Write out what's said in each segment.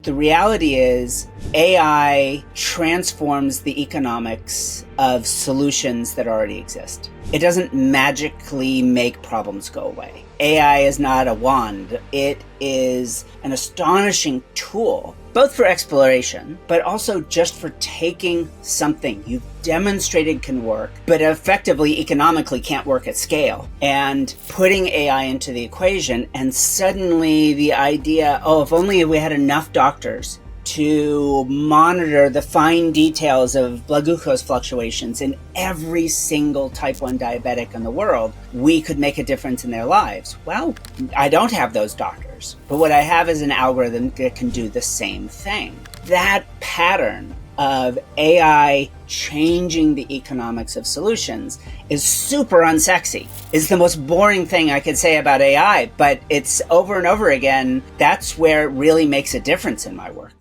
The reality is AI transforms the economics of solutions that already exist. It doesn't magically make problems go away. AI is not a wand. It is an astonishing tool, both for exploration, but also just for taking something you've demonstrated can work, but effectively economically can't work at scale, and putting AI into the equation. And suddenly the idea, if only we had enough doctors to monitor the fine details of blood glucose fluctuations in every single type 1 diabetic in the world, we could make a difference in their lives. Well, I don't have those doctors, but what I have is an algorithm that can do the same thing. That pattern of AI changing the economics of solutions is super unsexy. It's the most boring thing I could say about AI, but it's over and over again. That's where it really makes a difference in my work.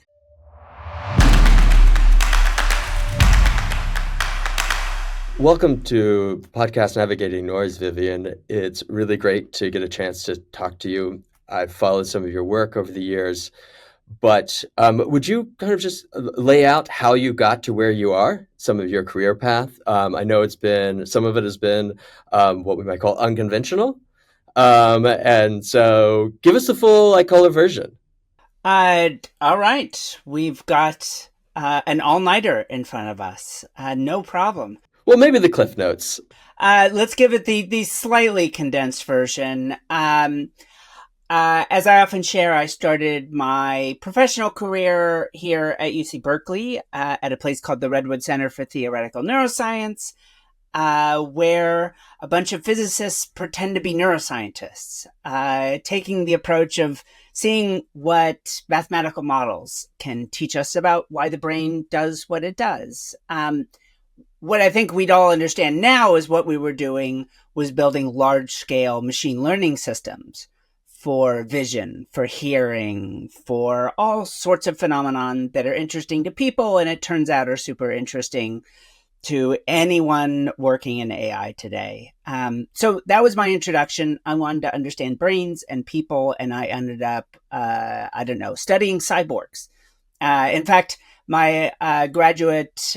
Welcome to Podcast Navigating Noise, Vivienne. It's really great to get a chance to talk to you. I've followed some of your work over the years, but would you kind of just lay out how you got to where you are, some of your career path? I know some of it has been what we might call unconventional. And so give us the full color version. All right. We've got an all-nighter in front of us. No problem. Well, maybe the Cliff Notes. Let's give it the slightly condensed version. As I often share, I started my professional career here at UC Berkeley at a place called the Redwood Center for Theoretical Neuroscience, where a bunch of physicists pretend to be neuroscientists, taking the approach of seeing what mathematical models can teach us about why the brain does what it does. What I think we'd all understand now is what we were doing was building large-scale machine learning systems for vision, for hearing, for all sorts of phenomenon that are interesting to people, and it turns out are super interesting to anyone working in AI today. So that was my introduction. I wanted to understand brains and people, and I ended up, studying cyborgs. In fact, my graduate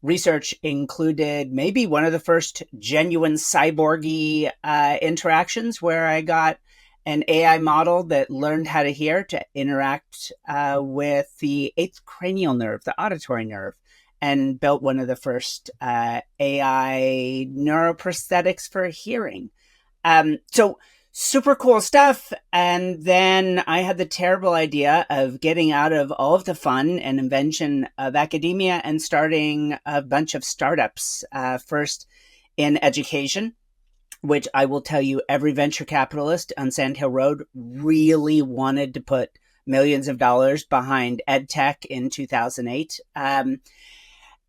research included maybe one of the first genuine cyborgy interactions where I got an AI model that learned how to hear to interact with the eighth cranial nerve, the auditory nerve, and built one of the first AI neuroprosthetics for hearing. So super cool stuff. And then I had the terrible idea of getting out of all of the fun and invention of academia and starting a bunch of startups, first in education, which I will tell you every venture capitalist on Sand Hill Road really wanted to put millions of dollars behind EdTech in 2008.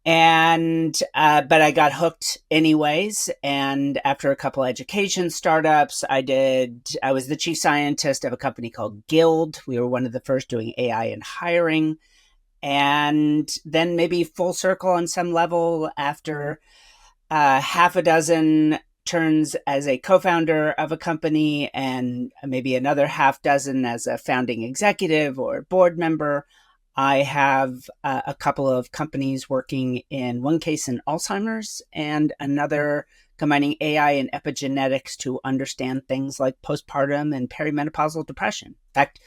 But I got hooked anyways. And after a couple education startups, I was the chief scientist of a company called Guild. We were one of the first doing AI in hiring. And then maybe full circle on some level after half a dozen turns as a co-founder of a company and maybe another half dozen as a founding executive or board member. I have a couple of companies working in one case in Alzheimer's and another combining AI and epigenetics to understand things like postpartum and perimenopausal depression. In fact,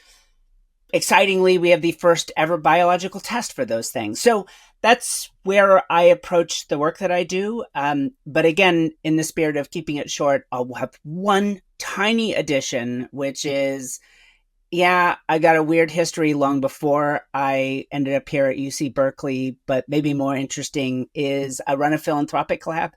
excitingly, we have the first ever biological test for those things. So that's where I approach the work that I do. But again, in the spirit of keeping it short, I'll have one tiny addition, which is, I got a weird history long before I ended up here at UC Berkeley, but maybe more interesting is I run a philanthropic lab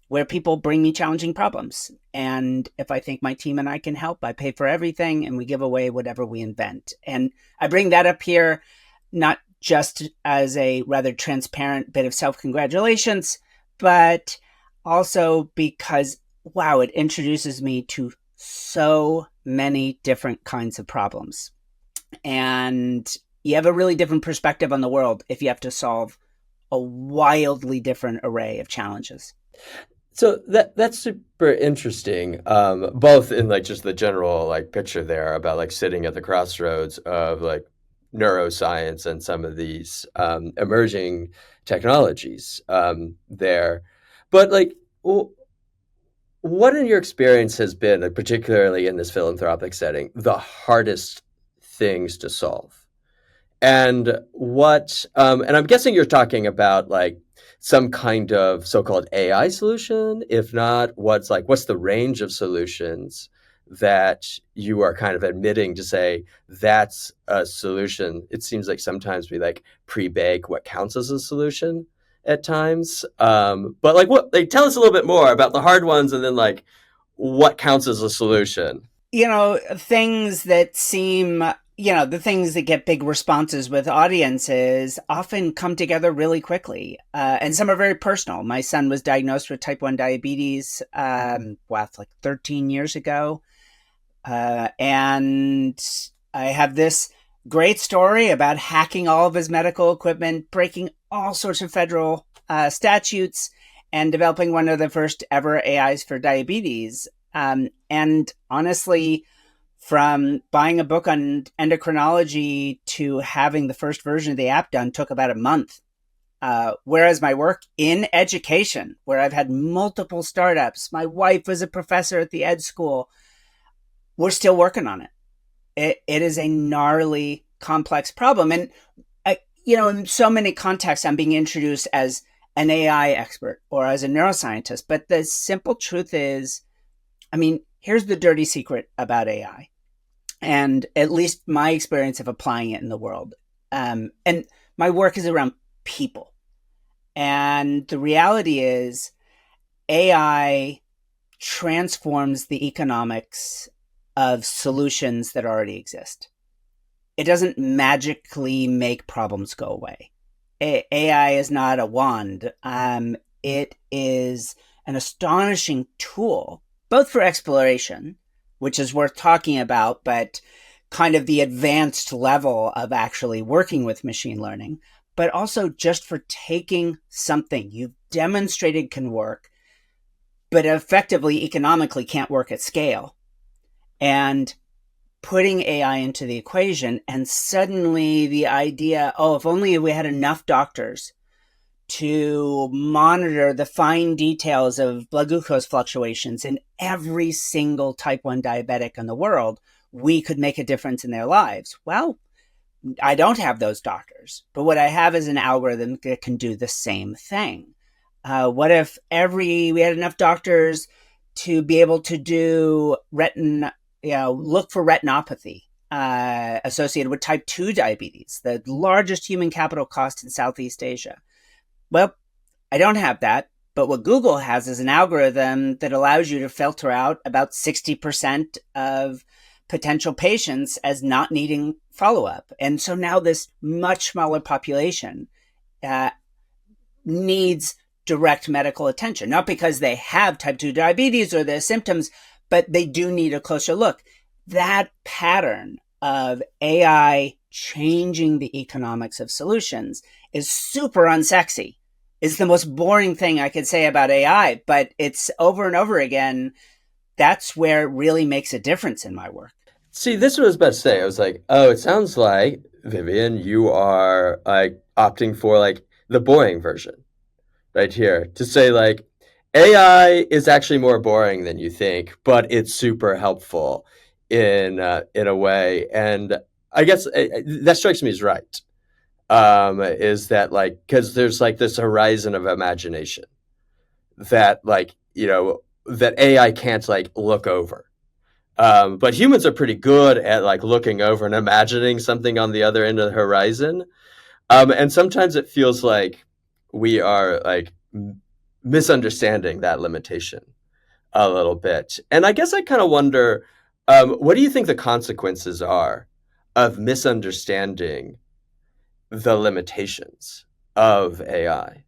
where people bring me challenging problems. And if I think my team and I can help, I pay for everything and we give away whatever we invent. And I bring that up here, not just as a rather transparent bit of self-congratulations, but also because, wow, it introduces me to so many different kinds of problems. And you have a really different perspective on the world if you have to solve a wildly different array of challenges. So that's super interesting, both in just the general picture there about sitting at the crossroads of neuroscience and some of these emerging technologies there. But like, what in your experience has been, like, particularly in this philanthropic setting, the hardest things to solve? And I'm guessing you're talking about like some kind of so-called AI solution. If not, what's the range of solutions that you are kind of admitting to say that's a solution? It seems like sometimes we like pre-bake what counts as a solution at times. But like, tell us a little bit more about the hard ones, and then like what counts as a solution. Things that seem, the things that get big responses with audiences often come together really quickly. And some are very personal. My son was diagnosed with type 1 diabetes, like 13 years ago. And I have this great story about hacking all of his medical equipment, breaking all sorts of federal statutes, and developing one of the first ever AIs for diabetes. And honestly, from buying a book on endocrinology to having the first version of the app done took about a month. Whereas my work in education, where I've had multiple startups, my wife was a professor at the ed school, we're still working on it. It is a gnarly, complex problem. And, in so many contexts, I'm being introduced as an AI expert or as a neuroscientist. But the simple truth is, here's the dirty secret about AI, and at least my experience of applying it in the world. And my work is around people. And the reality is AI transforms the economics of solutions that already exist. It doesn't magically make problems go away. AI is not a wand. It is an astonishing tool, both for exploration, which is worth talking about, but kind of the advanced level of actually working with machine learning, but also just for taking something you've demonstrated can work, but effectively economically can't work at scale, and putting AI into the equation. And suddenly the idea, if only we had enough doctors to monitor the fine details of blood glucose fluctuations in every single type 1 diabetic in the world, we could make a difference in their lives. Well, I don't have those doctors, but what I have is an algorithm that can do the same thing. What if we had enough doctors to be able to do look for retinopathy associated with type 2 diabetes, the largest human capital cost in Southeast Asia? Well, I don't have that, but what Google has is an algorithm that allows you to filter out about 60% of potential patients as not needing follow-up. And so now this much smaller population needs direct medical attention, not because they have type 2 diabetes or their symptoms, but they do need a closer look. That pattern of AI changing the economics of solutions is super unsexy. It's the most boring thing I could say about AI, but it's over and over again. That's where it really makes a difference in my work. See, this is what I was about to say. I was like, oh, it sounds like, Vivienne, you are like opting for like the boring version right here, to say like AI is actually more boring than you think, but it's super helpful in a way. And I guess that strikes me as right. Is that like, because there's like this horizon of imagination that like, that AI can't like look over. But humans are pretty good at like looking over and imagining something on the other end of the horizon. And sometimes it feels like we are like misunderstanding that limitation a little bit. And I guess I kind of wonder, what do you think the consequences are of misunderstanding the limitations of AI?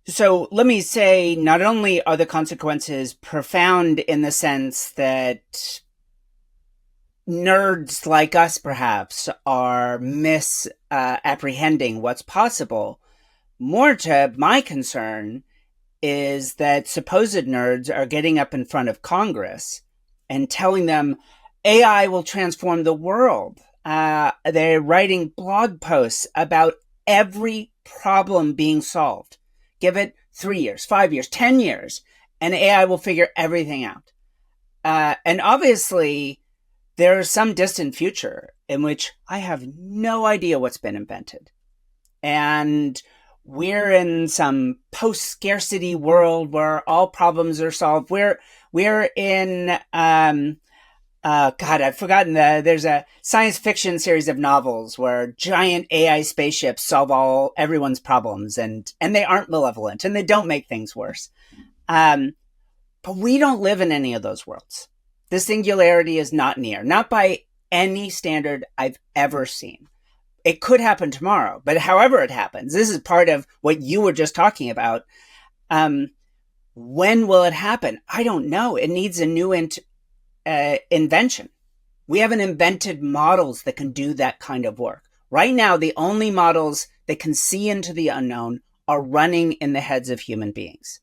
So let me say, not only are the consequences profound in the sense that nerds like us perhaps are misapprehending what's possible, more to my concern is that supposed nerds are getting up in front of Congress and telling them AI will transform the world. They're writing blog posts about every problem being solved. Give it 3 years, 5 years, 10 years, and AI will figure everything out. And obviously, there's some distant future in which I have no idea what's been invented. And we're in some post-scarcity world where all problems are solved. We're in God, I've forgotten there's a science fiction series of novels where giant AI spaceships solve everyone's problems, and they aren't malevolent and they don't make things worse. Um, but we don't live in any of those worlds. The singularity is not near, not by any standard I've ever seen. It could happen tomorrow, but however it happens, this is part of what you were just talking about. Um, when will it happen? I don't know. It needs a new invention. We haven't invented models that can do that kind of work. Right now, the only models that can see into the unknown are running in the heads of human beings.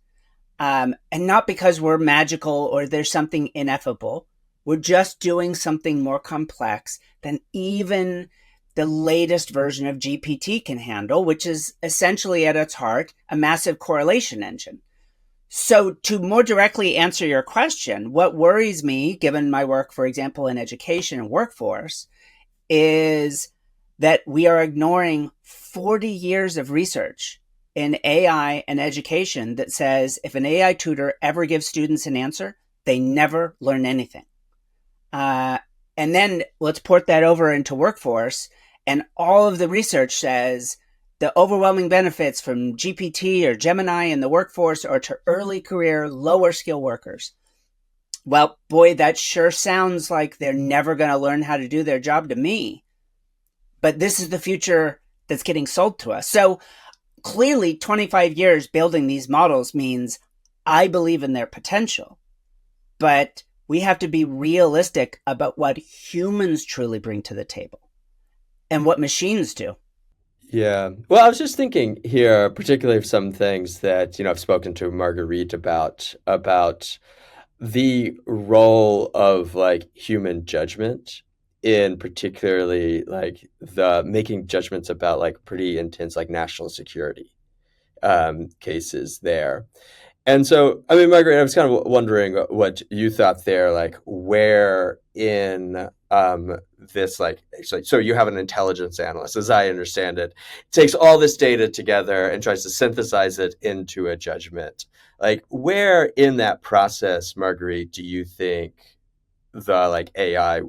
And not because we're magical or there's something ineffable. We're just doing something more complex than even the latest version of GPT can handle, which is essentially at its heart a massive correlation engine. So to more directly answer your question, what worries me, given my work, for example, in education and workforce, is that we are ignoring 40 years of research in AI and education that says if an AI tutor ever gives students an answer, they never learn anything. And then let's port that over into workforce, and all of the research says the overwhelming benefits from GPT or Gemini in the workforce are to early career, lower skill workers. Well, boy, that sure sounds like they're never going to learn how to do their job to me. But this is the future that's getting sold to us. So clearly 25 years building these models means I believe in their potential, but we have to be realistic about what humans truly bring to the table and what machines do. Yeah. Well, I was just thinking here, particularly of some things that, I've spoken to Marguerite about the role of like human judgment in particularly like the making judgments about like pretty intense like national security cases there. And so, I mean, Margaret, I was kind of wondering what you thought there, like where in this, like, so you have an intelligence analyst, as I understand it, takes all this data together and tries to synthesize it into a judgment. Like, where in that process, Marguerite, do you think the like AI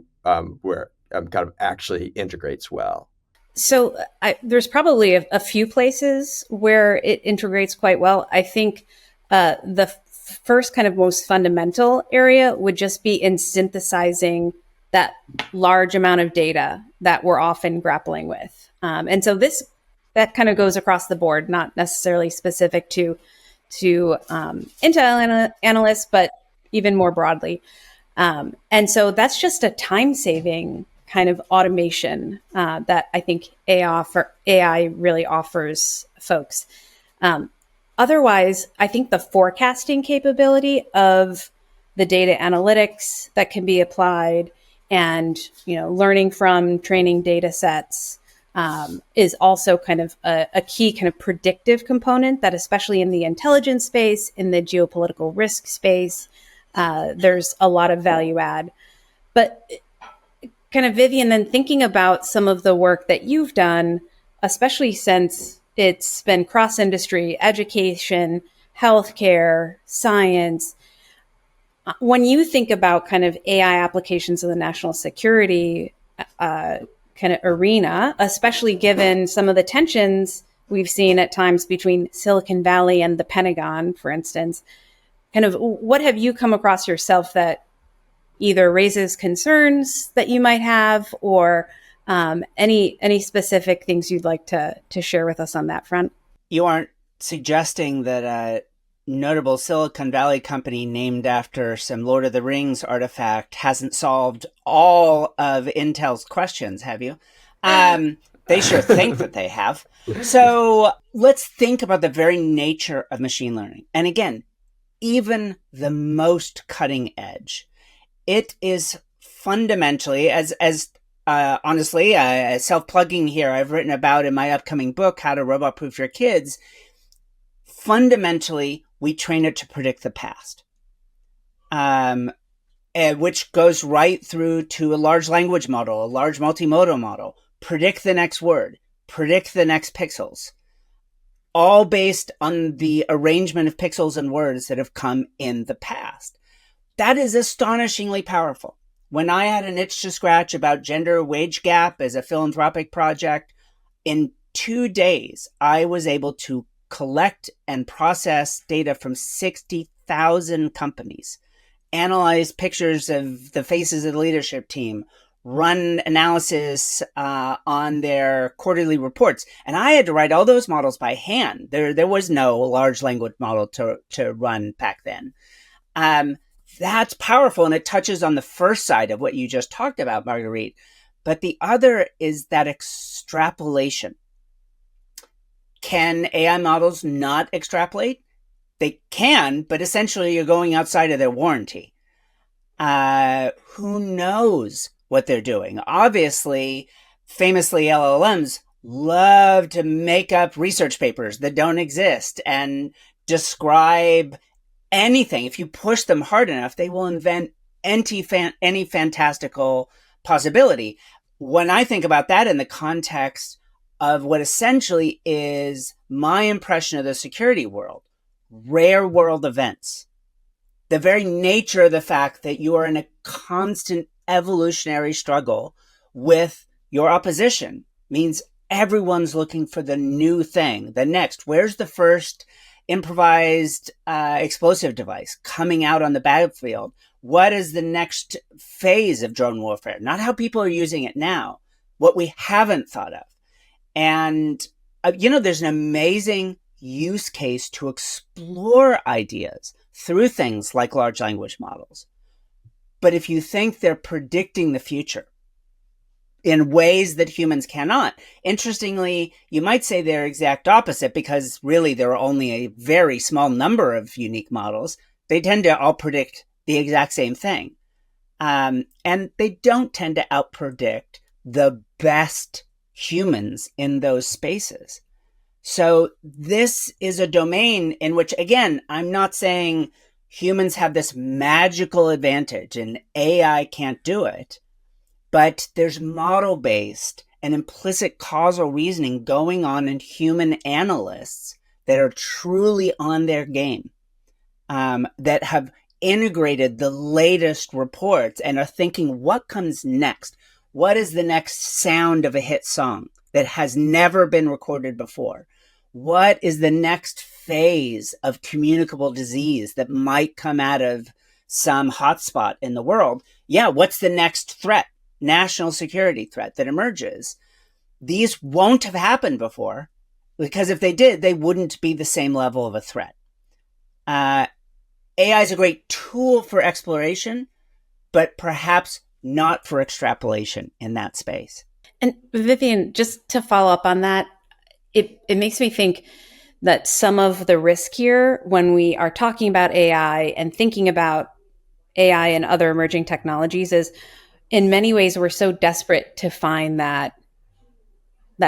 where kind of actually integrates well? So there's probably a few places where it integrates quite well. I think the first kind of most fundamental area would just be in synthesizing that large amount of data that we're often grappling with. And so that kind of goes across the board, not necessarily specific to Intel analysts, but even more broadly. And so that's just a time-saving kind of automation that I think AI really offers folks. Otherwise, I think the forecasting capability of the data analytics that can be applied and learning from training data sets is also kind of a key kind of predictive component that, especially in the intelligence space, in the geopolitical risk space, there's a lot of value add. But kind of, Vivienne, then thinking about some of the work that you've done, especially since it's been cross-industry, education, healthcare, science. When you think about kind of AI applications in the national security kind of arena, especially given some of the tensions we've seen at times between Silicon Valley and the Pentagon, for instance, kind of what have you come across yourself that either raises concerns that you might have, or any specific things you'd like to share with us on that front? You aren't suggesting that a notable Silicon Valley company named after some Lord of the Rings artifact hasn't solved all of Intel's questions, have you? They sure think that they have. So let's think about the very nature of machine learning. And again, even the most cutting edge, it is fundamentally, as honestly, self-plugging here, I've written about in my upcoming book, How to Robot Proof Your Kids. Fundamentally, we train it to predict the past, which goes right through to a large language model, a large multimodal model. Predict the next word, predict the next pixels, all based on the arrangement of pixels and words that have come in the past. That is astonishingly powerful. When I had an itch to scratch about gender wage gap as a philanthropic project, in 2 days, I was able to collect and process data from 60,000 companies, analyze pictures of the faces of the leadership team, run analysis on their quarterly reports. And I had to write all those models by hand. There was no large language model to run back then. That's powerful, and it touches on the first side of what you just talked about, Marguerite. But the other is that extrapolation. Can AI models not extrapolate? They can, but essentially you're going outside of their warranty. Who knows what they're doing? Obviously, famously, LLMs love to make up research papers that don't exist and describe anything. If you push them hard enough, they will invent any fantastical possibility. When I think about that in the context of what essentially is my impression of the security world, rare world events, the very nature of the fact that you are in a constant evolutionary struggle with your opposition means everyone's looking for the new thing, the next. Where's the first improvised explosive device coming out on the battlefield? What is the next phase of drone warfare? Not how people are using it now, what we haven't thought of. And, there's an amazing use case to explore ideas through things like large language models. But if you think they're predicting the future in ways that humans cannot, interestingly, you might say they're exact opposite, because really there are only a very small number of unique models. They tend to all predict the exact same thing. And they don't tend to outpredict the best humans in those spaces. So this is a domain in which, again, I'm not saying humans have this magical advantage and AI can't do it, but there's model-based and implicit causal reasoning going on in human analysts that are truly on their game, that have integrated the latest reports and are thinking, what comes next? What is the next sound of a hit song that has never been recorded before? What is the next phase of communicable disease that might come out of some hotspot in the world? Yeah, what's the next threat, national security threat that emerges? These won't have happened before, because if they did, they wouldn't be the same level of a threat. AI is a great tool for exploration, but perhaps not for extrapolation in that space. And Vivienne, just to follow up on that, it makes me think that some of the risk here when we are talking about AI and thinking about AI and other emerging technologies is, in many ways, we're so desperate to find that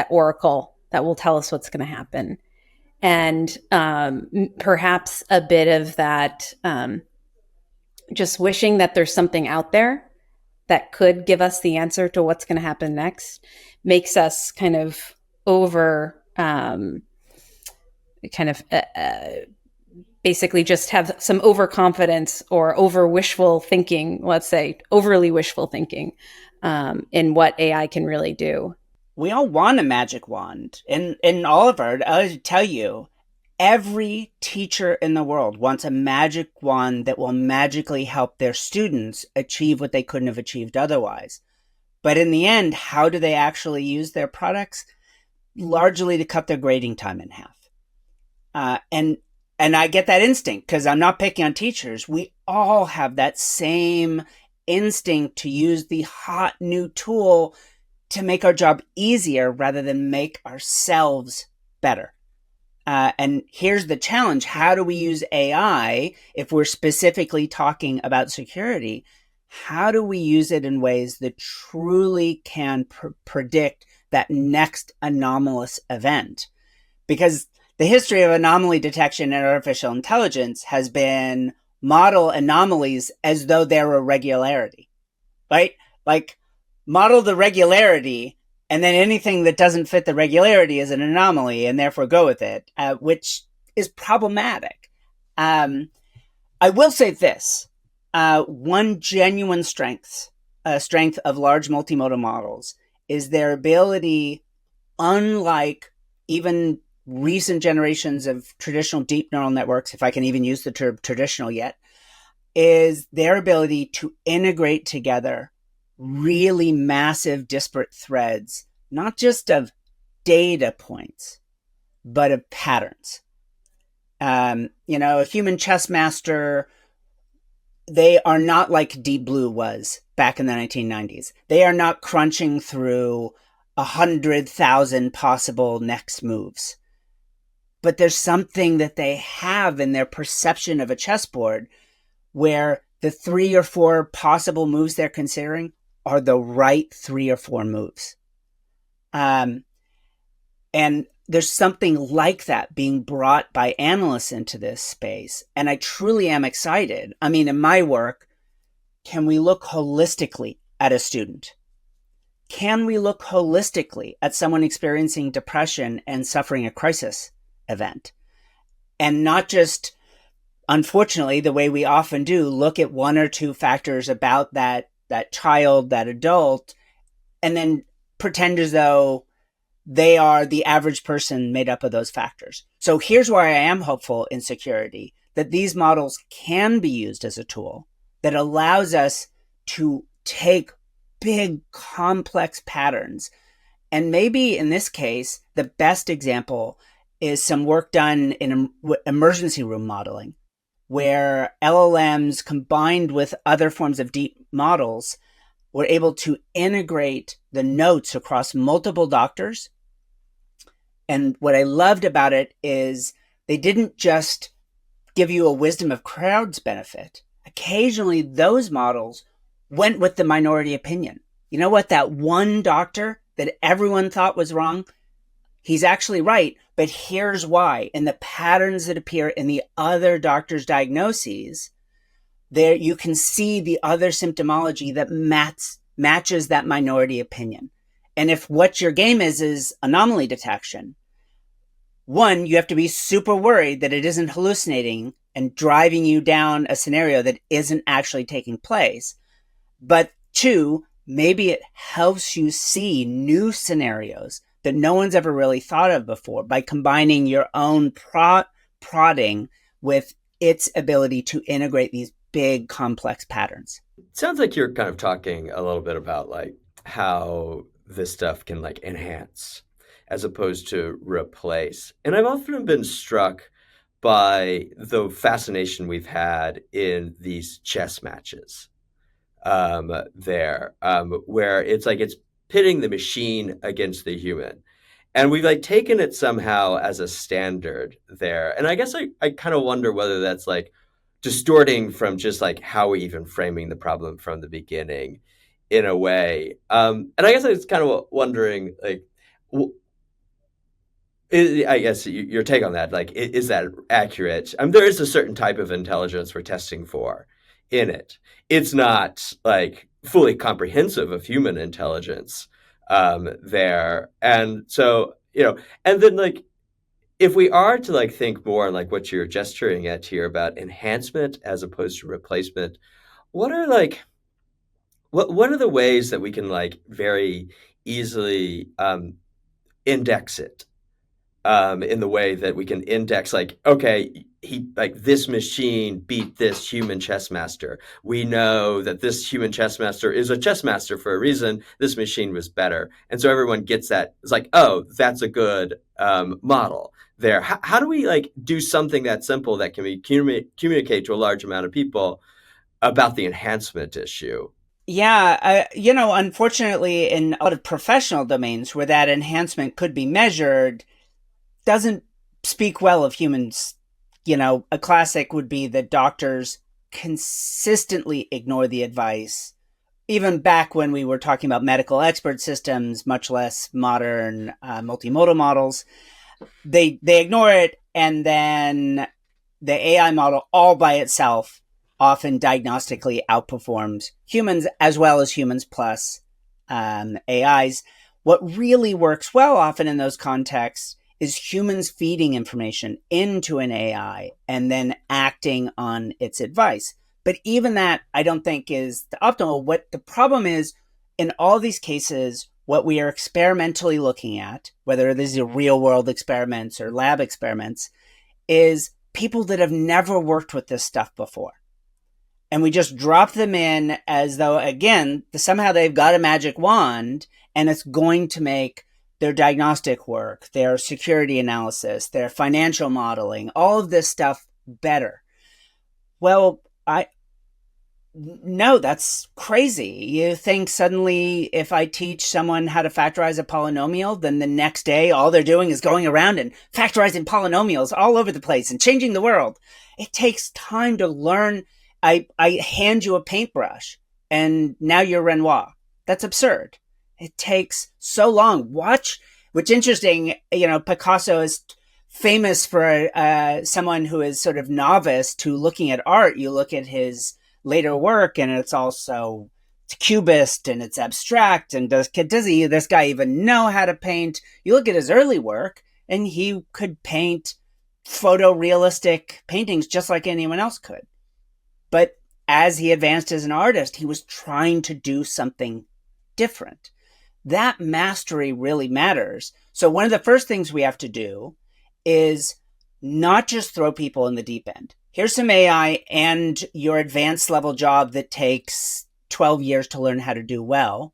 oracle that will tell us what's going to happen. And perhaps a bit of that just wishing that there's something out there that could give us the answer to what's going to happen next makes us kind of basically just have some overconfidence or over wishful thinking, let's say overly wishful thinking in what AI can really do. We all want a magic wand. In all of our, I'll tell you, every teacher in the world wants a magic wand that will magically help their students achieve what they couldn't have achieved otherwise. But in the end, how do they actually use their products? Largely to cut their grading time in half. And I get that instinct, because I'm not picking on teachers. We all have that same instinct to use the hot new tool to make our job easier rather than make ourselves better. And here's the challenge. How do we use AI if we're specifically talking about security? how do we use it in ways that truly can predict that next anomalous event? Because the history of anomaly detection in artificial intelligence has been model anomalies as though they're a regularity, right? Like, model the regularity, and then anything that doesn't fit the regularity is an anomaly, and therefore go with it, which is problematic. I will say this. One genuine strength of large multimodal models is their ability, unlike even recent generations of traditional deep neural networks, if I can even use the term traditional yet, is their ability to integrate together really massive disparate threads, not just of data points, but of patterns. A human chess master, they are not like Deep Blue was back in the 1990s. They are not crunching through 100,000 possible next moves. But there's something that they have in their perception of a chessboard where the 3 or 4 possible moves they're considering are the right 3 or 4 moves. And there's something like that being brought by analysts into this space. And I truly am excited. I mean, in my work, can we look holistically at a student? Can we look holistically at someone experiencing depression and suffering a crisis event? And not just, unfortunately, the way we often do, look at 1 or 2 factors about that child, that adult, and then pretend as though they are the average person made up of those factors. So here's where I am hopeful in security, that these models can be used as a tool that allows us to take big, complex patterns. And maybe in this case, the best example is some work done in emergency room modeling, where LLMs combined with other forms of deep models were able to integrate the notes across multiple doctors. And what I loved about it is they didn't just give you a wisdom of crowds benefit. Occasionally, those models went with the minority opinion. You know what? That one doctor that everyone thought was wrong, he's actually right, but here's why. In the patterns that appear in the other doctor's diagnoses, there you can see the other symptomology that matches that minority opinion. And if what your game is anomaly detection, one, you have to be super worried that it isn't hallucinating and driving you down a scenario that isn't actually taking place. But 2, maybe it helps you see new scenarios that no one's ever really thought of before by combining your own prodding with its ability to integrate these big, complex patterns. It sounds like you're kind of talking a little bit about like how this stuff can like enhance as opposed to replace. And I've often been struck by the fascination we've had in these chess matches where it's like it's pitting the machine against the human. And we've like taken it somehow as a standard there. And I guess I kind of wonder whether that's like distorting from just like how we even framing the problem from the beginning in a way. And I guess I was kind of wondering, like, I guess your take on that, like, is that accurate? There is a certain type of intelligence we're testing for in it. It's not like fully comprehensive of human intelligence there. And so, and then like, if we are to like think more on like what you're gesturing at here about enhancement as opposed to replacement, what are like, what are the ways that we can like very easily index it in the way that we can index like, okay, he like this machine beat this human chess master. We know that this human chess master is a chess master for a reason. This machine was better. And so everyone gets that. It's like, oh, that's a good model there. How do we like do something that simple that can be communicate to a large amount of people about the enhancement issue? Yeah, unfortunately, in a lot of professional domains where that enhancement could be measured, doesn't speak well of humans. A classic would be that doctors consistently ignore the advice, even back when we were talking about medical expert systems, much less modern multimodal models. They ignore it, and then the AI model all by itself often diagnostically outperforms humans as well as humans plus AIs. What really works well often in those contexts is humans feeding information into an AI and then acting on its advice. But even that, I don't think is the optimal. What the problem is in all these cases, what we are experimentally looking at, whether these are real world experiments or lab experiments, is people that have never worked with this stuff before. And we just drop them in as though, again, somehow they've got a magic wand and it's going to make their diagnostic work, their security analysis, their financial modeling, all of this stuff better. Well, no, that's crazy. You think suddenly if I teach someone how to factorize a polynomial, then the next day all they're doing is going around and factorizing polynomials all over the place and changing the world. It takes time to learn. I hand you a paintbrush and now you're Renoir. That's absurd. It takes so long. Watch, which interesting, Picasso is famous for someone who is sort of novice to looking at art. You look at his later work and it's cubist and it's abstract, and does this guy even know how to paint? You look at his early work and he could paint photorealistic paintings just like anyone else could. But as he advanced as an artist, he was trying to do something different. That mastery really matters. So one of the first things we have to do is not just throw people in the deep end. Here's some AI and your advanced level job that takes 12 years to learn how to do well.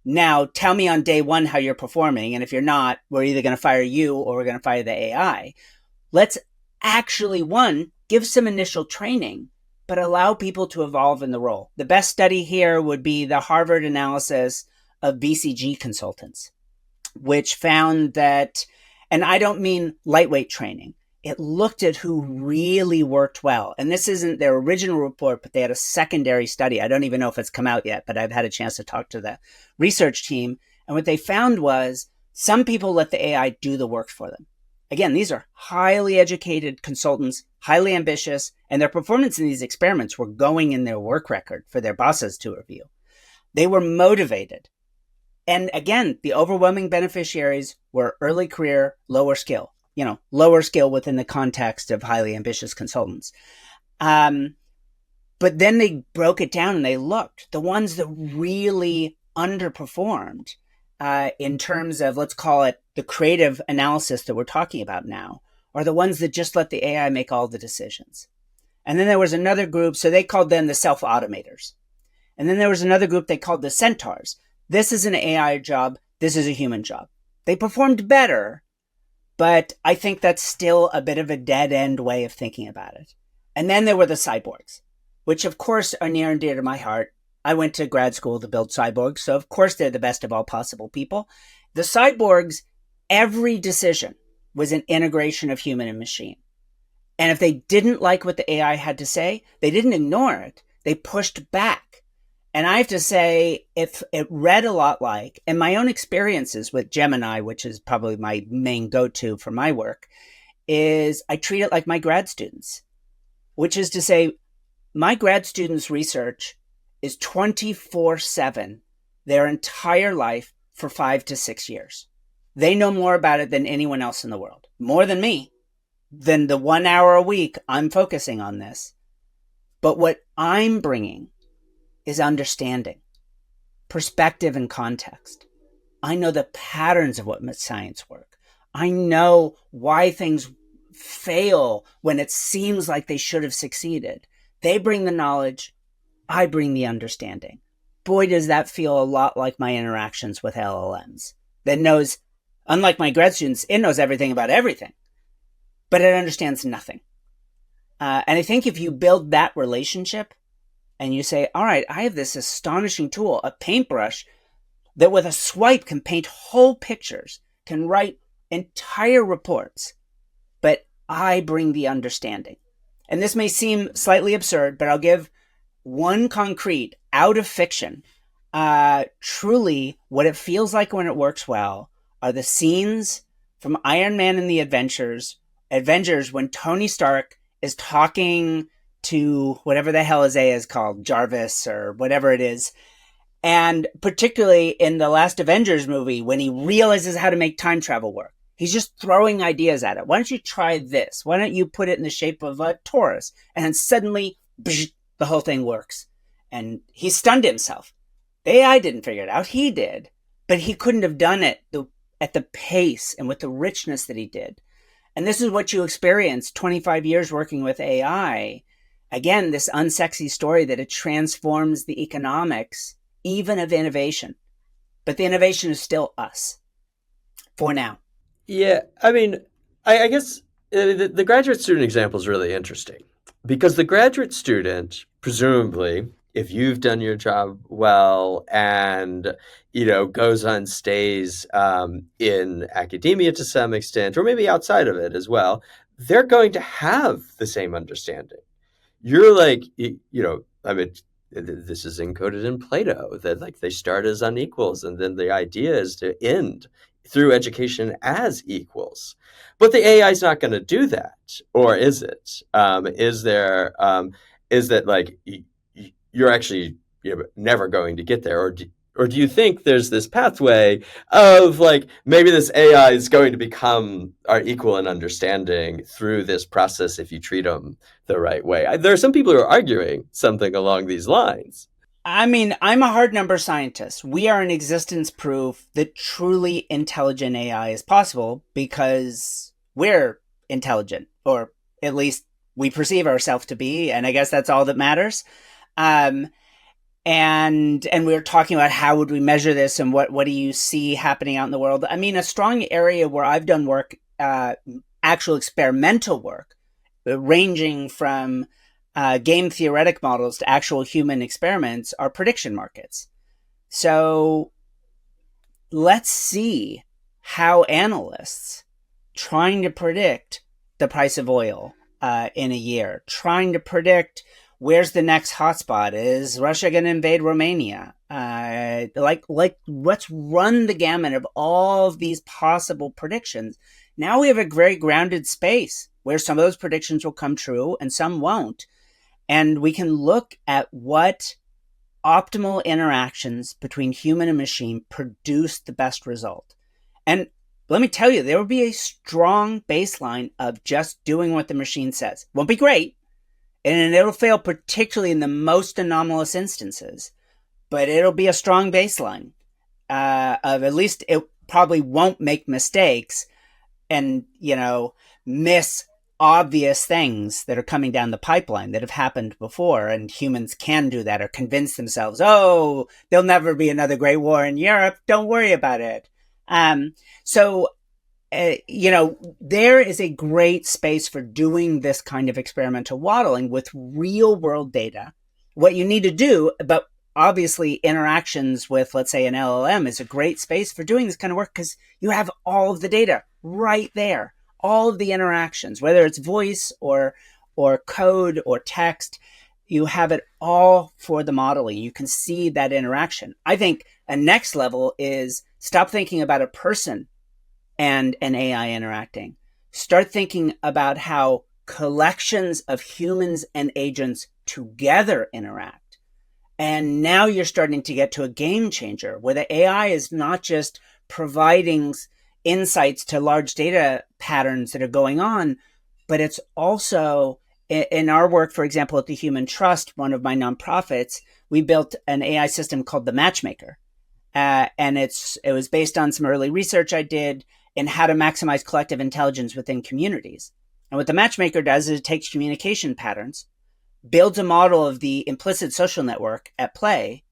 Now, tell me on day one how you're performing. And if you're not, we're either going to fire you or we're going to fire the AI. Let's actually, give some initial training, but allow people to evolve in the role. The best study here would be the Harvard analysis of BCG consultants, which found that, and I don't mean lightweight training, it looked at who really worked well. And this isn't their original report, but they had a secondary study. I don't even know if it's come out yet, but I've had a chance to talk to the research team. And what they found was some people let the AI do the work for them. Again, these are highly educated consultants, highly ambitious, and their performance in these experiments were going in their work record for their bosses to review. They were motivated. And again, the overwhelming beneficiaries were early career, lower skill within the context of highly ambitious consultants. But then they broke it down and they looked. The ones that really underperformed in terms of, let's call it the creative analysis that we're talking about now, are the ones that just let the AI make all the decisions. And then there was another group, so they called them the self-automators. And then there was another group they called the centaurs. This is an AI job. This is a human job. They performed better, but I think that's still a bit of a dead-end way of thinking about it. And then there were the cyborgs, which of course are near and dear to my heart. I went to grad school to build cyborgs, so of course they're the best of all possible people. The cyborgs, every decision was an integration of human and machine. And if they didn't like what the AI had to say, they didn't ignore it. They pushed back. And I have to say, if it read a lot like, and my own experiences with Gemini, which is probably my main go-to for my work, is I treat it like my grad students, which is to say, my grad students' research is 24/7 their entire life for 5 to 6 years. They know more about it than anyone else in the world, more than me, than the 1 hour a week I'm focusing on this. But what I'm bringing is understanding, perspective, and context. I know the patterns of what science work. I know why things fail when it seems like they should have succeeded. They bring the knowledge. I bring the understanding. Boy, does that feel a lot like my interactions with LLMs. That knows, unlike my grad students, it knows everything about everything, but it understands nothing. And I think if you build that relationship, and you say, all right, I have this astonishing tool, a paintbrush, that with a swipe can paint whole pictures, can write entire reports, but I bring the understanding. And this may seem slightly absurd, but I'll give one concrete out of fiction. Truly, what it feels like when it works well are the scenes from Iron Man and the Avengers when Tony Stark is talking to whatever the hell his A is called, Jarvis or whatever it is. And particularly in the last Avengers movie, when he realizes how to make time travel work, he's just throwing ideas at it. Why don't you try this? Why don't you put it in the shape of a torus? And then suddenly, the whole thing works. And he stunned himself. The AI didn't figure it out. He did. But he couldn't have done it at the pace and with the richness that he did. And this is what you experience 25 years working with AI. Again, this unsexy story that it transforms the economics, even of innovation. But the innovation is still us for now. Yeah, I mean, I guess the graduate student example is really interesting because the graduate student, presumably, if you've done your job well and, goes on, stays in academia to some extent, or maybe outside of it as well, they're going to have the same understanding. You're like, I mean, this is encoded in Plato that like they start as unequals and then the idea is to end through education as equals. But the AI is not going to do that, or is it? Is that like you're actually never going to get there, or do you think there's this pathway of like maybe this AI is going to become our equal in understanding through this process if you treat them the right way? There are some people who are arguing something along these lines. I mean, I'm a hard number scientist. We are an existence proof that truly intelligent AI is possible because we're intelligent, or at least we perceive ourselves to be, and I guess that's all that matters. And we were talking about how would we measure this and what do you see happening out in the world? I mean, a strong area where I've done work, actual experimental work, ranging from game theoretic models to actual human experiments, are prediction markets. So let's see how analysts trying to predict the price of oil in a year, trying to predict where's the next hotspot, is Russia going to invade Romania? Let's run the gamut of all of these possible predictions. Now we have a very grounded space where some of those predictions will come true and some won't. And we can look at what optimal interactions between human and machine produce the best result. And let me tell you, there will be a strong baseline of just doing what the machine says. Won't be great, and it'll fail particularly in the most anomalous instances, but it'll be a strong baseline of at least it probably won't make mistakes and, miss obvious things that are coming down the pipeline that have happened before, and humans can do that or convince themselves, oh, there'll never be another great war in Europe. Don't worry about it. There is a great space for doing this kind of experimental modeling with real world data. What you need to do, but obviously interactions with, let's say, an LLM is a great space for doing this kind of work because you have all of the data right there. All of the interactions, whether it's voice or code or text, you have it all for the modeling. You can see that interaction. I think a next level is stop thinking about a person and an AI interacting. Start thinking about how collections of humans and agents together interact. And now you're starting to get to a game changer where the AI is not just providing insights to large data patterns that are going on, but it's also in our work, for example, at the Human Trust, one of my nonprofits, we built an AI system called the Matchmaker. And it was based on some early research I did in how to maximize collective intelligence within communities. And what the Matchmaker does is it takes communication patterns, builds a model of the implicit social network at play,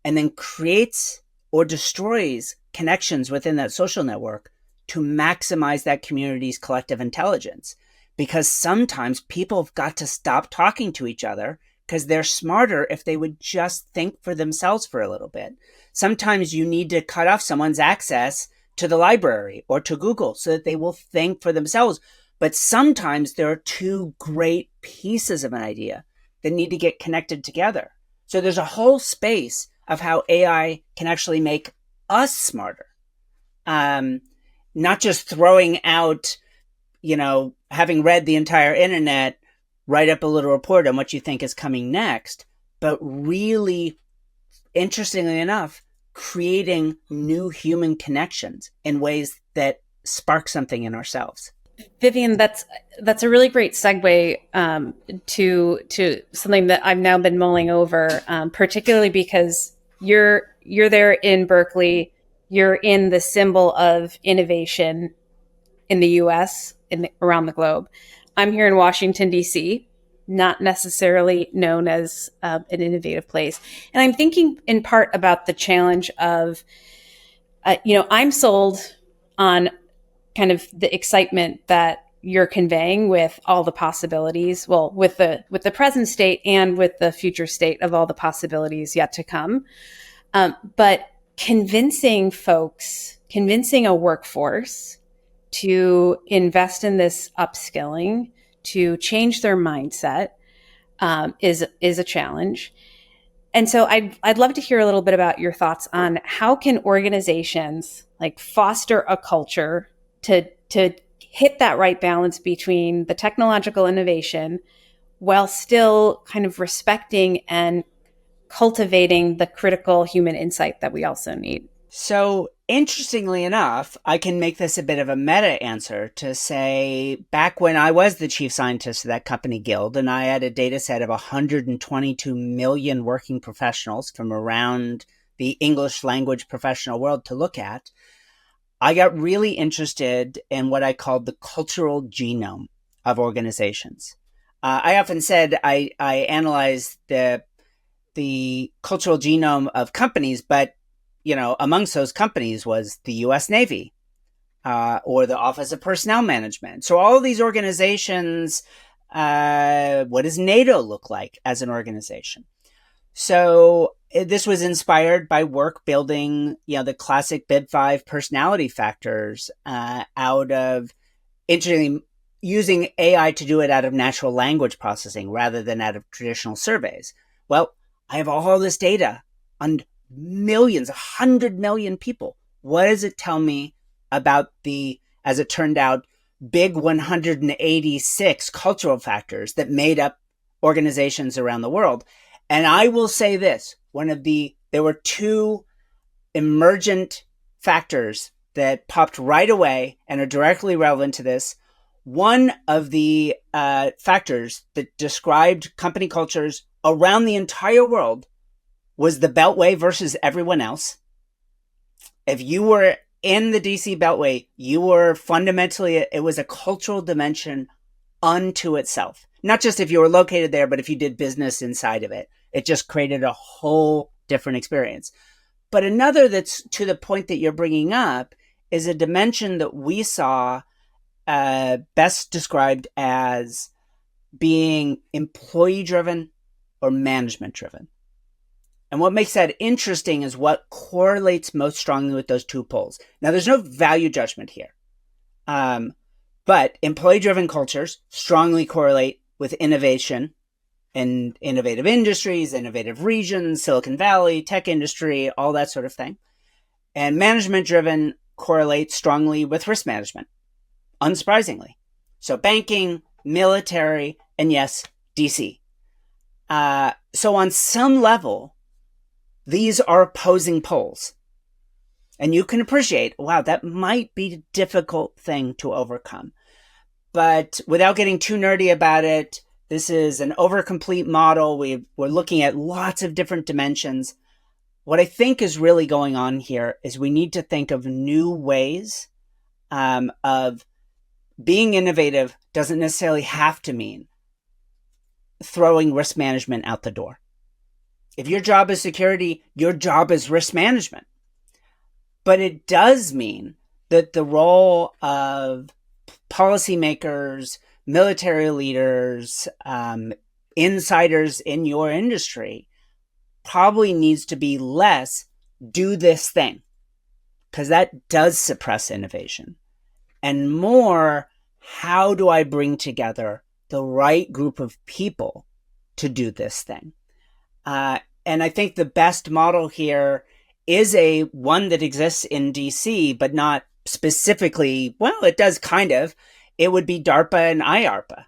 and then creates or destroys connections within that social network to maximize that community's collective intelligence. Because sometimes people have got to stop talking to each other because they're smarter if they would just think for themselves for a little bit. Sometimes you need to cut off someone's access to the library or to Google so that they will think for themselves. But sometimes there are two great pieces of an idea that need to get connected together. So there's a whole space of how AI can actually make us smarter. Not just throwing out, having read the entire internet, write up a little report on what you think is coming next, but really, interestingly enough, creating new human connections in ways that spark something in ourselves. Vivienne, that's a really great segue to something that I've now been mulling over, particularly because you're there in Berkeley, you're in the symbol of innovation in the U.S. Around the globe. I'm here in Washington D.C., not necessarily known as an innovative place, and I'm thinking in part about the challenge of, I'm sold on kind of the excitement that you're conveying with all the possibilities, well, with the present state and with the future state of all the possibilities yet to come. But convincing a workforce to invest in this upskilling, to change their mindset, is a challenge. And so I'd love to hear a little bit about your thoughts on how can organizations like foster a culture to hit that right balance between the technological innovation while still kind of respecting and cultivating the critical human insight that we also need. So, interestingly enough, I can make this a bit of a meta answer to say, back when I was the chief scientist of that company Guild, and I had a data set of 122 million working professionals from around the English language professional world to look at, I got really interested in what I called the cultural genome of organizations. I often said I analyzed the cultural genome of companies, but amongst those companies was the U.S. Navy or the Office of Personnel Management. So all of these organizations, what does NATO look like as an organization? So this was inspired by work building, the classic Bib 5 personality factors out of, interestingly, using AI to do it out of natural language processing rather than out of traditional surveys. Well, I have all this data on millions, 100 million people. What does it tell me about the, as it turned out, big 186 cultural factors that made up organizations around the world? And I will say this, there were two emergent factors that popped right away and are directly relevant to this. One of the factors that described company cultures around the entire world was the Beltway versus everyone else. If you were in the DC Beltway, you were fundamentally, it was a cultural dimension unto itself. Not just if you were located there, but if you did business inside of it. It just created a whole different experience. But another that's to the point that you're bringing up is a dimension that we saw best described as being employee-driven or management-driven. And what makes that interesting is what correlates most strongly with those two poles. Now, there's no value judgment here. But employee-driven cultures strongly correlate with innovation in innovative industries, innovative regions, Silicon Valley, tech industry, all that sort of thing. And management-driven correlates strongly with risk management, unsurprisingly. So banking, military, and yes, DC. So on some level, these are opposing poles. And you can appreciate, wow, that might be a difficult thing to overcome. But without getting too nerdy about it, this is an overcomplete model. We're looking at lots of different dimensions. What I think is really going on here is we need to think of new ways of being innovative. Doesn't necessarily have to mean throwing risk management out the door. If your job is security, your job is risk management. But it does mean that the role of policymakers, military leaders, insiders in your industry probably needs to be less do this thing, because that does suppress innovation, and more how do I bring together the right group of people to do this thing? And I think the best model here is a one that exists in DC, but not specifically. Well, it does kind of. It would be DARPA and IARPA.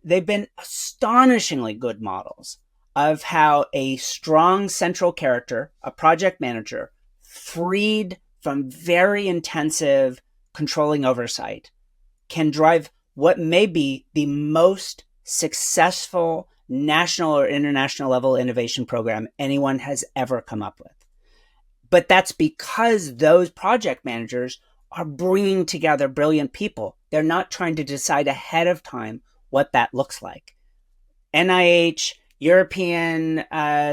They've been astonishingly good models of how a strong central character, a project manager, freed from very intensive controlling oversight, can drive what may be the most successful national or international level innovation program anyone has ever come up with. But that's because those project managers are bringing together brilliant people. They're not trying to decide ahead of time what that looks like. NIH, European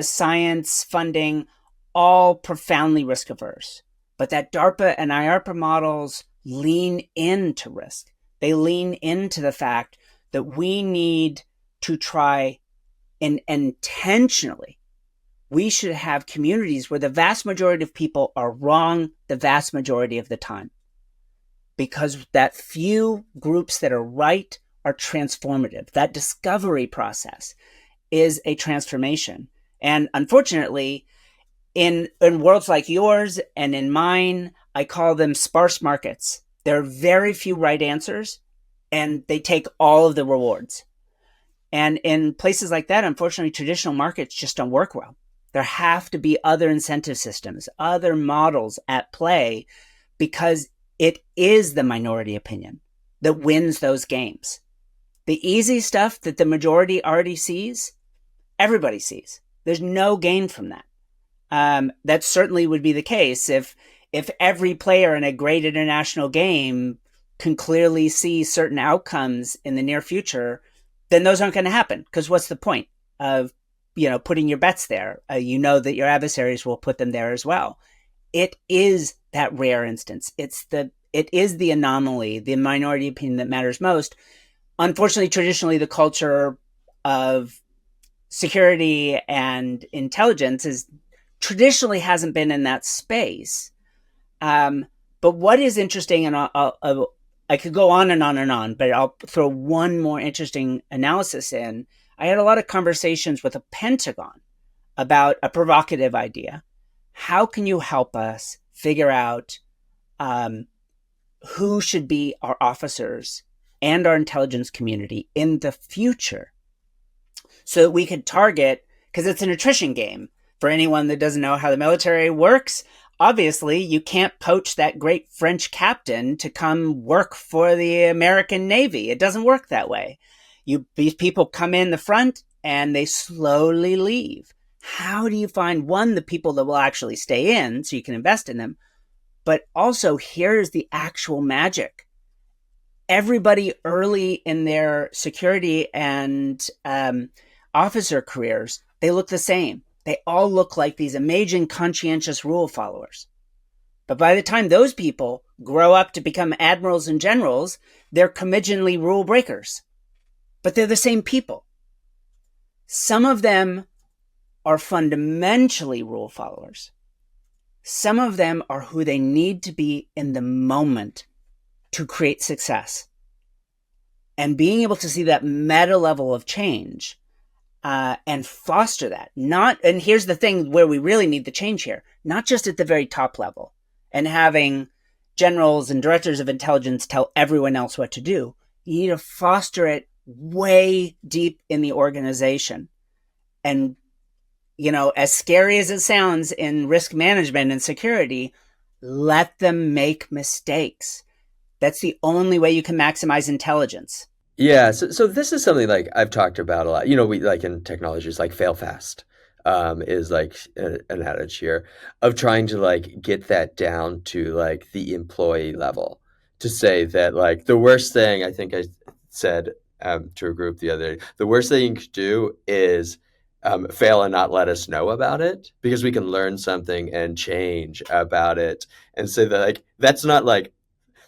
science funding, all profoundly risk averse. But that DARPA and IARPA models lean into risk. They lean into the fact that we need to try and intentionally, we should have communities where the vast majority of people are wrong the vast majority of the time. Because that few groups that are right are transformative. That discovery process is a transformation. And unfortunately, in worlds like yours and in mine, I call them sparse markets. There are very few right answers, and they take all of the rewards. And in places like that, unfortunately, traditional markets just don't work well. There have to be other incentive systems, other models at play, because it is the minority opinion that wins those games. The easy stuff that the majority already sees, everybody sees. There's no gain from that. That certainly would be the case if every player in a great international game can clearly see certain outcomes in the near future, then those aren't going to happen. Because what's the point of putting your bets there? You know that your adversaries will put them there as well. It is that rare instance. It is the anomaly, the minority opinion that matters most. Unfortunately, traditionally, the culture of security and intelligence traditionally hasn't been in that space. But what is interesting, and I could go on and on and on, but I'll throw one more interesting analysis in. I had a lot of conversations with the Pentagon about a provocative idea. How can you help us figure out who should be our officers and our intelligence community in the future so that we could target, because it's an attrition game. For anyone that doesn't know how the military works, obviously you can't poach that great French captain to come work for the American Navy. It doesn't work that way. These people come in the front and they slowly leave. How do you find, one, the people that will actually stay in so you can invest in them? But also, here's the actual magic. Everybody early in their security and officer careers, they look the same. They all look like these amazing, conscientious rule followers. But by the time those people grow up to become admirals and generals, they're curmudgeonly rule breakers. But they're the same people. Some of them are fundamentally rule followers. Some of them are who they need to be in the moment to create success. And being able to see that meta level of change and foster that. And here's the thing where we really need the change here, not just at the very top level and having generals and directors of intelligence tell everyone else what to do. You need to foster it way deep in the organization. And, as scary as it sounds in risk management and security, let them make mistakes. That's the only way you can maximize intelligence. Yeah, so this is something like I've talked about a lot. We like in technologies like fail fast is like an adage here of trying to like get that down to like the employee level, to say that like the worst thing, I think I said to a group the other day, the worst thing you could do is fail and not let us know about it, because we can learn something and change about it. And say that like that's not like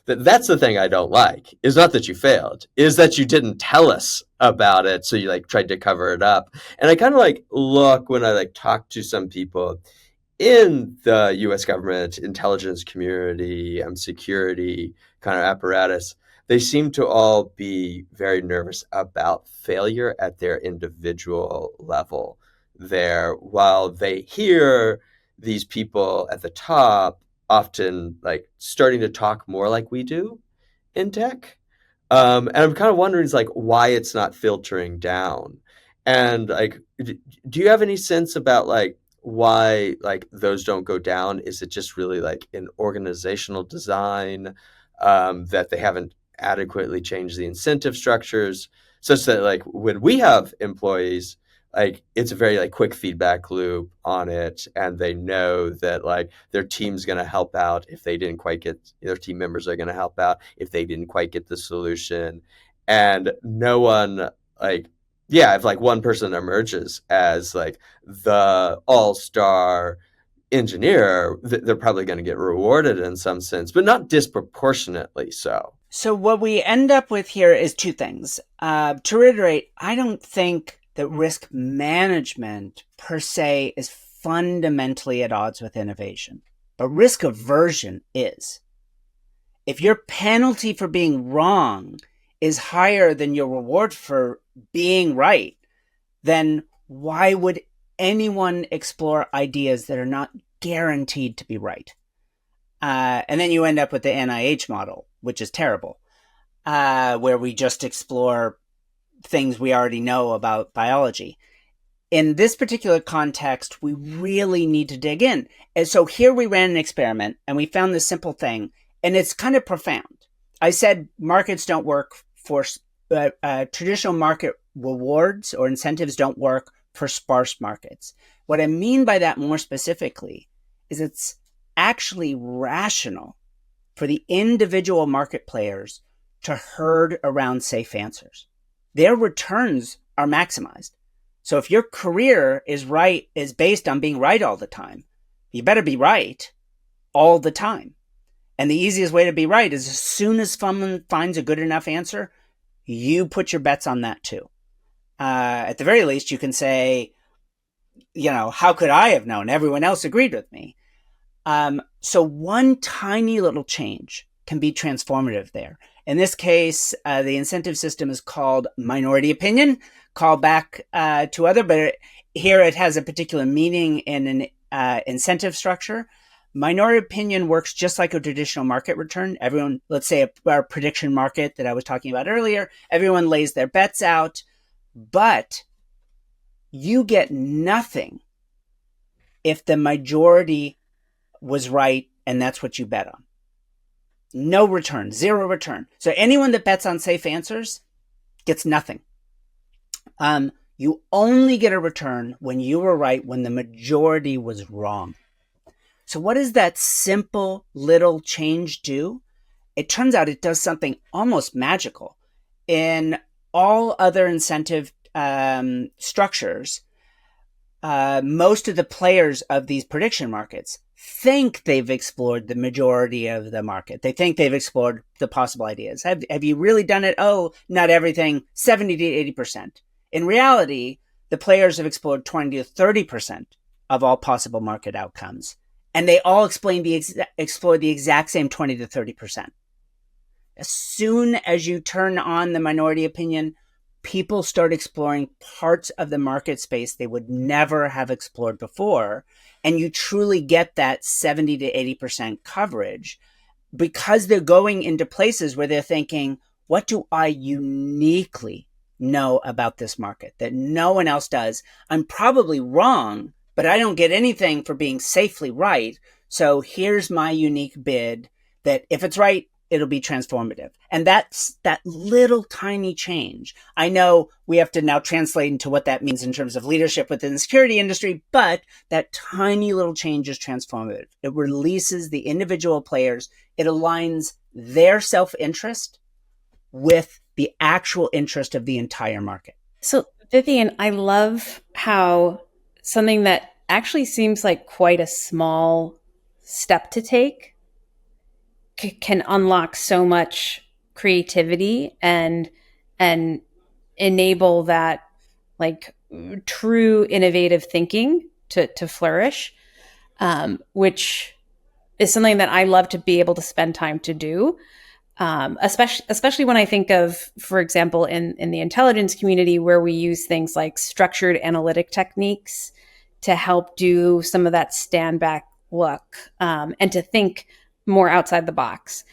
that's the thing I don't like, is not that you failed, is that you didn't tell us about it. So you like tried to cover it up. And I kind of like look when I like talk to some people in the US government, intelligence community, security kind of apparatus, they seem to all be very nervous about failure at their individual level there, while they hear these people at the top often like starting to talk more like we do in tech. And I'm kind of wondering is like why it's not filtering down. And like, do you have any sense about like why like those don't go down? Is it just really like an organizational design that they haven't adequately changed the incentive structures such that like when we have employees, like it's a very like quick feedback loop on it, and they know that like their team's going to help out if they didn't quite get their team members are going to help out if they didn't quite get the solution, and no one like yeah if like one person emerges as like the all-star engineer, they're probably going to get rewarded in some sense, but not disproportionately so. So what we end up with here is two things. To reiterate, I don't think that risk management per se is fundamentally at odds with innovation, but risk aversion is. If your penalty for being wrong is higher than your reward for being right, then why would anyone explore ideas that are not guaranteed to be right? And then you end up with the NIH model, which is terrible, where we just explore things we already know about biology. In this particular context, we really need to dig in. And so here we ran an experiment and we found this simple thing, and it's kind of profound. I said markets don't work for traditional market rewards or incentives don't work for sparse markets. What I mean by that more specifically is it's actually rational for the individual market players to herd around safe answers. Their returns are maximized. So if your career is based on being right all the time, you better be right all the time. And the easiest way to be right is as soon as someone finds a good enough answer, you put your bets on that too. At the very least, you can say, how could I have known? Everyone else agreed with me. So one tiny little change can be transformative there. In this case, the incentive system is called minority opinion, call back to other, but here it has a particular meaning in an incentive structure. Minority opinion works just like a traditional market return. Everyone, let's say our prediction market that I was talking about earlier, everyone lays their bets out, but you get nothing if the majority was right and that's what you bet on. No return, zero return. So anyone that bets on safe answers gets nothing. You only get a return when you were right, when the majority was wrong. So what does that simple little change do? It turns out it does something almost magical. In all other incentive structures, most of the players of these prediction markets think they've explored the majority of the market. They think they've explored the possible ideas. Have you really done it? Oh, not everything, 70 to 80%. In reality, the players have explored 20 to 30% of all possible market outcomes. And they all explore the exact same 20 to 30%. As soon as you turn on the minority opinion, people start exploring parts of the market space they would never have explored before. And you truly get that 70 to 80% coverage because they're going into places where they're thinking, what do I uniquely know about this market that no one else does? I'm probably wrong, but I don't get anything for being safely right. So here's my unique bid that if it's right, it'll be transformative. And that's that little tiny change. I know we have to now translate into what that means in terms of leadership within the security industry, but that tiny little change is transformative. It releases the individual players. It aligns their self-interest with the actual interest of the entire market. So, Vivienne, I love how something that actually seems like quite a small step to take can unlock so much creativity and enable that like true innovative thinking to flourish, which is something that I love to be able to spend time to do. especially when I think of, for example, in the intelligence community, where we use things like structured analytic techniques to help do some of that stand back look, and to think more outside the box.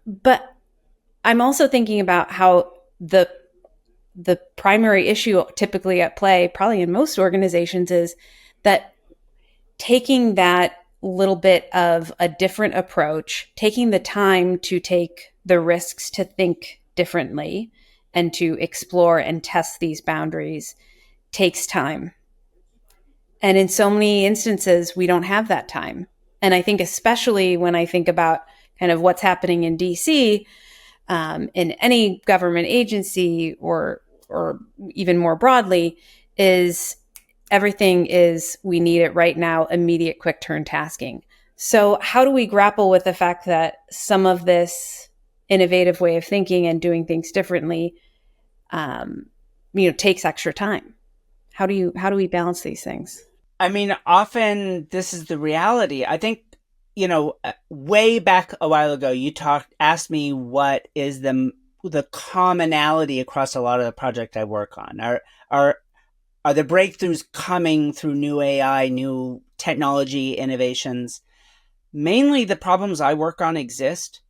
But I'm also thinking about how the primary issue typically at play, probably in most organizations, is that taking that little bit of a different approach, taking the time to take the risks to think differently and to explore and test these boundaries takes time. And in so many instances, we don't have that time. And I think, especially when I think about kind of what's happening in DC, in any government agency, or even more broadly, is everything is, we need it right now, immediate, quick turn tasking. So how do we grapple with the fact that some of this innovative way of thinking and doing things differently, takes extra time? How do we balance these things? I mean, often this is the reality. I think, way back a while ago, you asked me what is the commonality across a lot of the projects I work on. Are the breakthroughs coming through new AI, new technology innovations? Mainly the problems I work on exist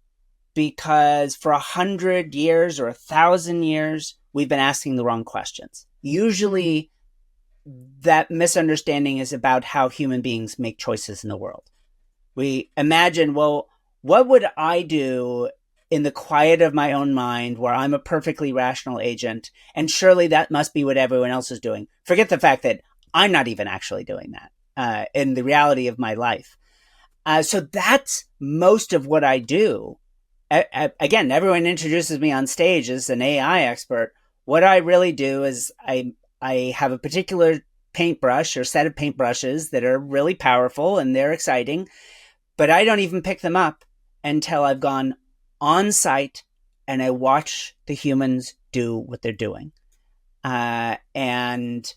because for 100 years or 1,000 years, we've been asking the wrong questions. Usually that misunderstanding is about how human beings make choices in the world. We imagine, well, what would I do in the quiet of my own mind where I'm a perfectly rational agent? And surely that must be what everyone else is doing. Forget the fact that I'm not even actually doing that in the reality of my life. So that's most of what I do. Again, everyone introduces me on stage as an AI expert. What I really do is I have a particular paintbrush or set of paintbrushes that are really powerful and they're exciting, but I don't even pick them up until I've gone on site and I watch the humans do what they're doing, and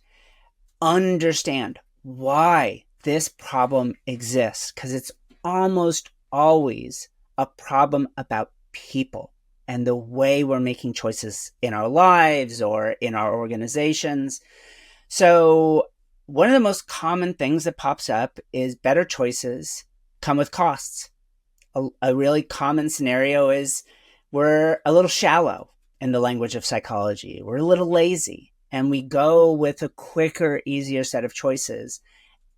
understand why this problem exists, because it's almost always a problem about people and the way we're making choices in our lives or in our organizations. So one of the most common things that pops up is better choices come with costs. A really common scenario is we're a little shallow in the language of psychology. We're a little lazy and we go with a quicker, easier set of choices.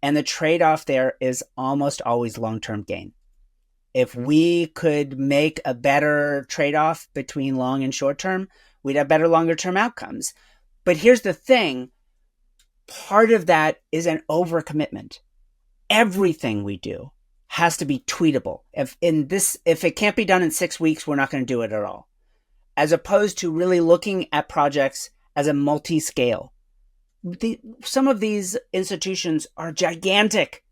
And the trade-off there is almost always long-term gain. If we could make a better trade-off between long and short-term, we'd have better longer-term outcomes. But here's the thing. Part of that is an overcommitment. Everything we do has to be tweetable. If it can't be done in 6 weeks, we're not going to do it at all. As opposed to really looking at projects as a multi-scale. Some of these institutions are gigantic.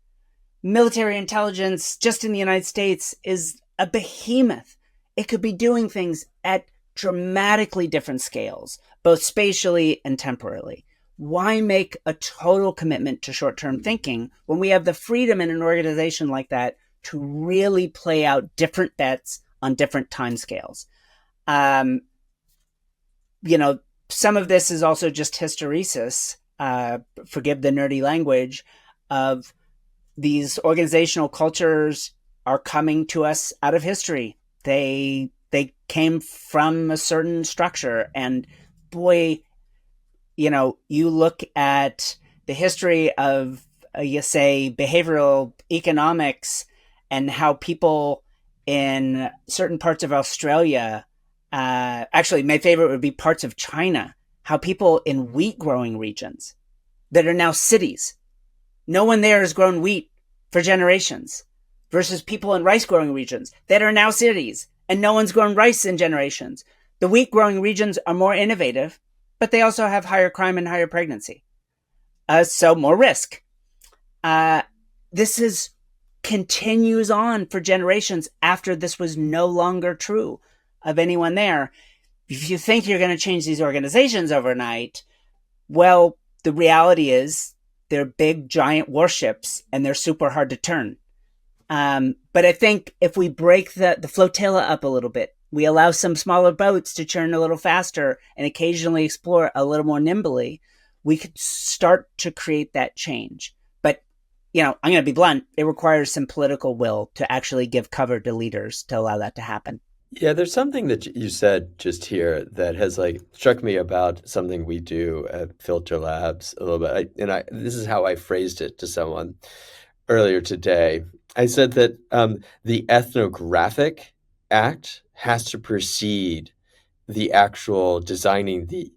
Military intelligence, just in the United States, is a behemoth. It could be doing things at dramatically different scales, both spatially and temporally. Why make a total commitment to short-term thinking when we have the freedom in an organization like that to really play out different bets on different timescales? Some of this is also just hysteresis, forgive the nerdy language, of these organizational cultures are coming to us out of history. They came from a certain structure, and boy, you look at the history of, say, behavioral economics and how people in certain parts of Australia, actually, my favorite would be parts of China, how people in wheat growing regions that are now cities, no one there has grown wheat for generations, versus people in rice growing regions that are now cities and no one's grown rice in generations. The wheat growing regions are more innovative, but they also have higher crime and higher pregnancy. So more risk. This continues on for generations after this was no longer true of anyone there. If you think you're going to change these organizations overnight, well, the reality is they're big, giant warships and they're super hard to turn. But I think if we break the flotilla up a little bit We allow some smaller boats to churn a little faster and occasionally explore a little more nimbly. We could start to create that change. But, I'm going to be blunt. It requires some political will to actually give cover to leaders to allow that to happen. Yeah, there's something that you said just here that has like struck me about something we do at Filter Labs a little bit. This is how I phrased it to someone earlier today. I said that the ethnographic act has to precede the actual designing the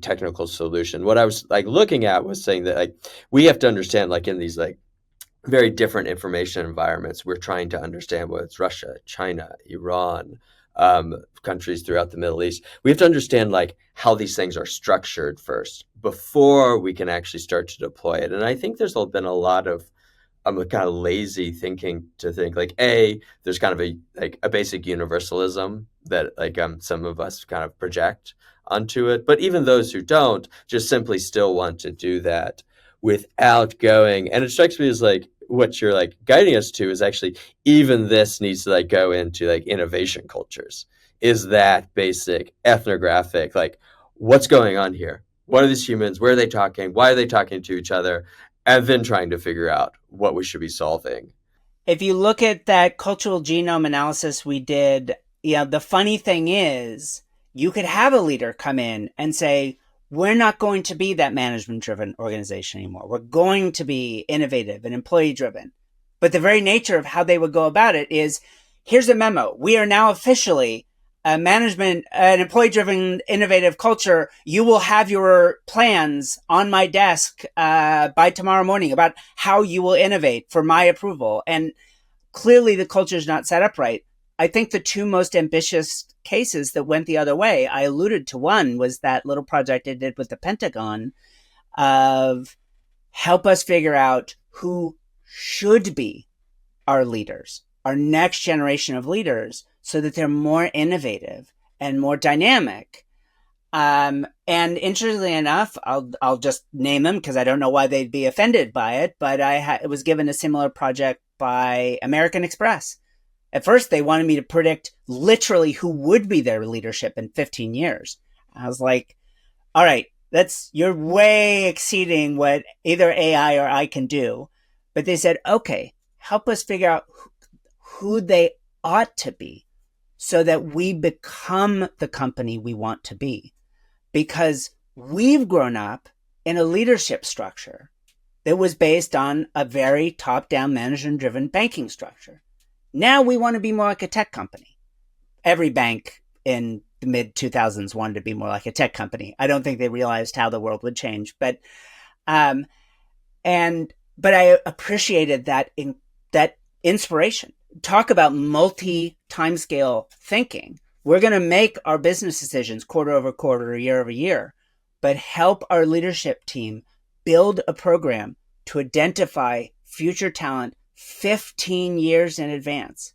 technical solution. What I was like looking at was saying that like we have to understand like in these like very different information environments. We're trying to understand whether it's Russia, China, Iran, countries throughout the Middle East. We have to understand like how these things are structured first before we can actually start to deploy it. And I think there's been a lot of kind of lazy thinking to think like there's kind of a basic universalism that like some of us kind of project onto it, but even those who don't just simply still want to do that without going. And it strikes me as like what you're like guiding us to is actually even this needs to like go into like innovation cultures. Is that basic ethnographic like what's going on here? What are these humans? Where are they talking? Why are they talking to each other? And then trying to figure out what we should be solving. If you look at that cultural genome analysis we did, the funny thing is you could have a leader come in and say, we're not going to be that management-driven organization anymore. We're going to be innovative and employee-driven. But the very nature of how they would go about it is, here's a memo. We are now officially an employee-driven, innovative culture. You will have your plans on my desk by tomorrow morning about how you will innovate for my approval. And clearly the culture is not set up right. I think the two most ambitious cases that went the other way, I alluded to one, was that little project I did with the Pentagon of help us figure out who should be our leaders, our next generation of leaders, so that they're more innovative and more dynamic. And interestingly enough, I'll just name them because I don't know why they'd be offended by it, but it was given a similar project by American Express. At first, they wanted me to predict literally who would be their leadership in 15 years. I was like, all right, you're way exceeding what either AI or I can do. But they said, okay, help us figure out who they ought to be so that we become the company we want to be. Because we've grown up in a leadership structure that was based on a very top-down management-driven banking structure. Now we want to be more like a tech company. Every bank in the mid-2000s wanted to be more like a tech company. I don't think they realized how the world would change. But I appreciated that inspiration. Talk about multi-timescale thinking. We're going to make our business decisions quarter over quarter, year over year, but help our leadership team build a program to identify future talent 15 years in advance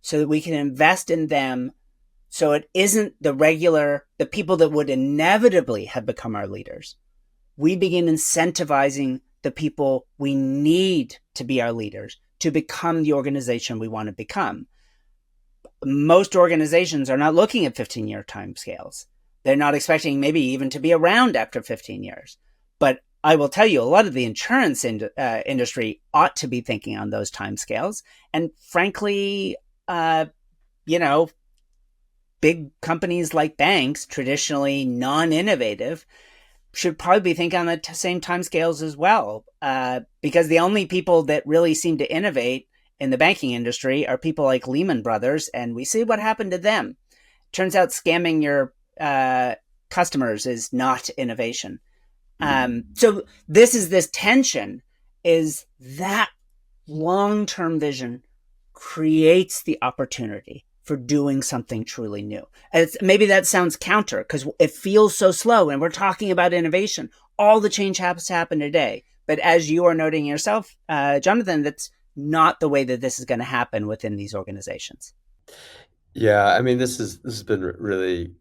so that we can invest in them so it isn't the people that would inevitably have become our leaders. We begin incentivizing the people we need to be our leaders to become the organization we want to become. Most organizations are not looking at 15-year timescales. They're not expecting maybe even to be around after 15 years. But I will tell you, a lot of the insurance industry ought to be thinking on those timescales. And frankly, big companies like banks, traditionally non-innovative, should probably be thinking on the same timescales as well. Because the only people that really seem to innovate in the banking industry are people like Lehman Brothers, and we see what happened to them. Turns out scamming your customers is not innovation. So this tension is that long-term vision creates the opportunity for doing something truly new. Maybe that sounds counter because it feels so slow and we're talking about innovation. All the change has to happen today. But as you are noting yourself, Jonathan, that's not the way that this is going to happen within these organizations. Yeah, I mean, this has been really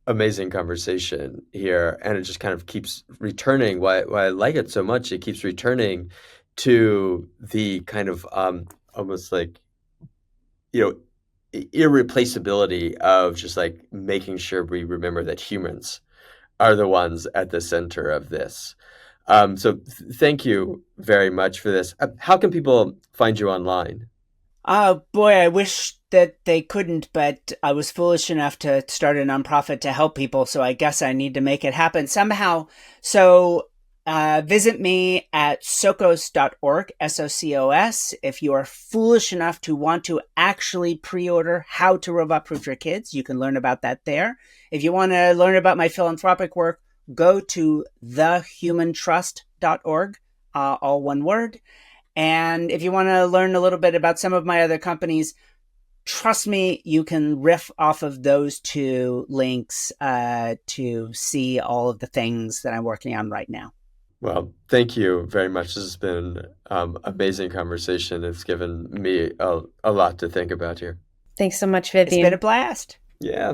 amazing conversation here, and it just kind of keeps returning. Why I like it so much, it keeps returning to the kind of almost like, you know, irreplaceability of just like making sure we remember that humans are the ones at the center of this. Thank you very much for this. How can people find you online? Boy, I wish that they couldn't, but I was foolish enough to start a nonprofit to help people, so I guess I need to make it happen somehow. So visit me at socos.org, SOCOS, if you are foolish enough to want to actually pre-order How to Robot-Proof Your Kids. You can learn about that there. If you want to learn about my philanthropic work, go to thehumantrust.org, all one word. And if you want to learn a little bit about some of my other companies, trust me, you can riff off of those two links to see all of the things that I'm working on right now. Well, thank you very much. This has been amazing conversation. It's given me a lot to think about here. Thanks so much, It's Vivienne. been a blast. Yeah.